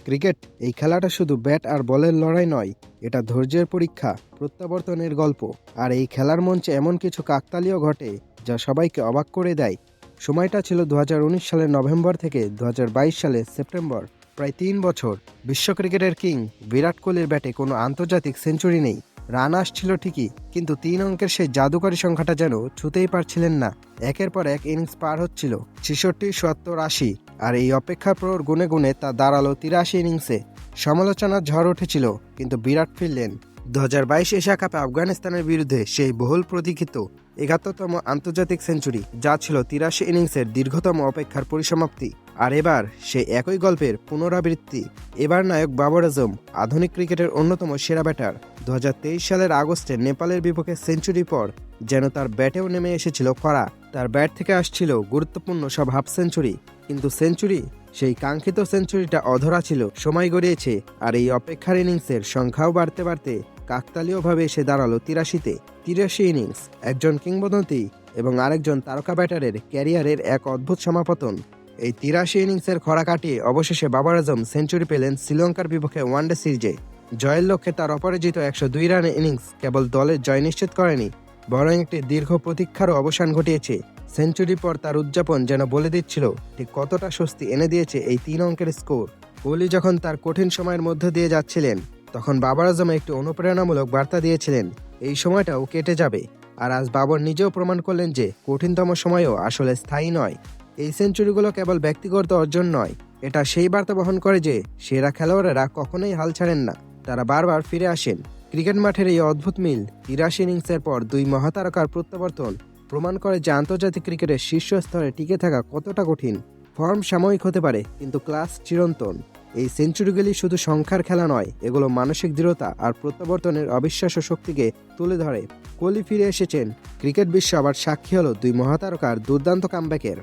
Cricket এই খেলাটা শুধু ব্যাট আর বলের লড়াই নয়, এটা ধৈর্যের পরীক্ষা, প্রত্যাবর্তনের গল্প। আর এই খেলার মঞ্চে এমন কিছু কাকতালীয় ঘটে যা সবাইকে অবাক করে দেয়। সময়টা ছিল 2019 সালের নভেম্বর থেকে 2022 সালের সেপ্টেম্বর। প্রায় 3 বছর বিশ্ব ক্রিকেটের কিং বিরাট কোহলির ব্যাটে কোনো আন্তর্জাতিক সেঞ্চুরি নেই। রান আসছিল ঠিকই, কিন্তু 3 অঙ্কের সেই জাদুকরী সংখ্যাটা যেন ছুতেই পারছিলেন না। একের পর এক ইনিংস পার হচ্ছিল 66, 77, 80, আর এই অপেক্ষার প্রহর গুনে গুনে তা দাঁড়ালো 83 ইনিংসে। সমালোচনার ঝড় উঠেছিল, কিন্তু বিরাট ফিরলেন 2022 এশিয়া কাপে আফগানিস্তানের বিরুদ্ধে সেই বহুল প্রতীক্ষিত ৭১তম আন্তর্জাতিক সেঞ্চুরি, যা ছিল 83 ইনিংসের দীর্ঘতম অপেক্ষার পরিসমাপ্তি। আর এবার সেই একই গল্পের পুনরাবৃত্তি। এবার নায়ক বাবর আজম, আধুনিক ক্রিকেটের অন্যতম সেরা ব্যাটার, 2023 সালের আগস্টে নেপালের বিপক্ষে সেঞ্চুরি পর যেন তার ব্যাটেও নেমে এসেছিল খরা। তার ব্যাট থেকে আসছিল গুরুত্বপূর্ণ সব হাফ সেঞ্চুরি, কিন্তু সেঞ্চুরি, সেই কাঙ্ক্ষিত সেঞ্চুরিটা অধরা ছিল। সময় গড়িয়েছে, আর এই অপেক্ষার ইনিংসের সংখ্যাও বাড়তে বাড়তে কাকতালীয়ভাবে এসে দাঁড়ালো 83। 83 ইনিংস, একজন কিংবদন্তি এবং আরেকজন তারকা ব্যাটারের ক্যারিয়ারের এক অদ্ভুত সমাপতন। এই 83 ইনিংসের খরা কাটিয়ে অবশেষে বাবর আজম সেঞ্চুরি পেলেন শ্রীলঙ্কার বিপক্ষে ওয়ানডে সিরিজে। জয়ের লক্ষ্যে তার অপরাজিত 102 রানের ইনিংস কেবল দলের জয় নিশ্চিত করেনি, বরং একটি দীর্ঘ প্রতীক্ষারও অবসান ঘটিয়েছে। সেঞ্চুরি পর তার উদযাপন যেন বলে দিচ্ছিল ঠিক কতটা স্বস্তি এনে দিয়েছে এই 3 অঙ্কের স্কোর। কোহলি যখন তার কঠিন সময়ের মধ্য দিয়ে যাচ্ছিলেন, তখন বাবর আজম একটি অনুপ্রেরণামূলক বার্তা দিয়েছিলেন, এই সময়টাও কেটে যাবে। আর আজ বাবর নিজেও প্রমাণ করলেন যে কঠিনতম সময়ও আসলে স্থায়ী নয়। এই সেঞ্চুরিগুলো কেবল ব্যক্তিগত অর্জন নয়, এটা সেই বার্তা বহন করে যে সেরা খেলোয়াড়েরা কখনোই হাল ছাড়েন না, তারা বারবার ফিরে আসেন। ক্রিকেট মাঠের এই অদ্ভুত মিল, 83 ইনিংসের পর দুই মহাতারকার প্রত্যাবর্তন, প্রমাণ করে যে আন্তর্জাতিক ক্রিকেটের শীর্ষ স্তরে টিকে থাকা কতটা কঠিন। ফর্ম সাময়িক হতে পারে, কিন্তু ক্লাস চিরন্তন। এই সেঞ্চুরিগুলি শুধু সংখ্যার খেলা নয়, এগুলো মানসিক দৃঢ়তা আর প্রত্যাবর্তনের অবিশ্বাস্য শক্তিকে তুলে ধরে। কোহলি ফিরে এসেছেন, ক্রিকেট বিশ্ব আবার সাক্ষী হলো দুই মহাতারকার দুর্দান্ত কামব্যাকের।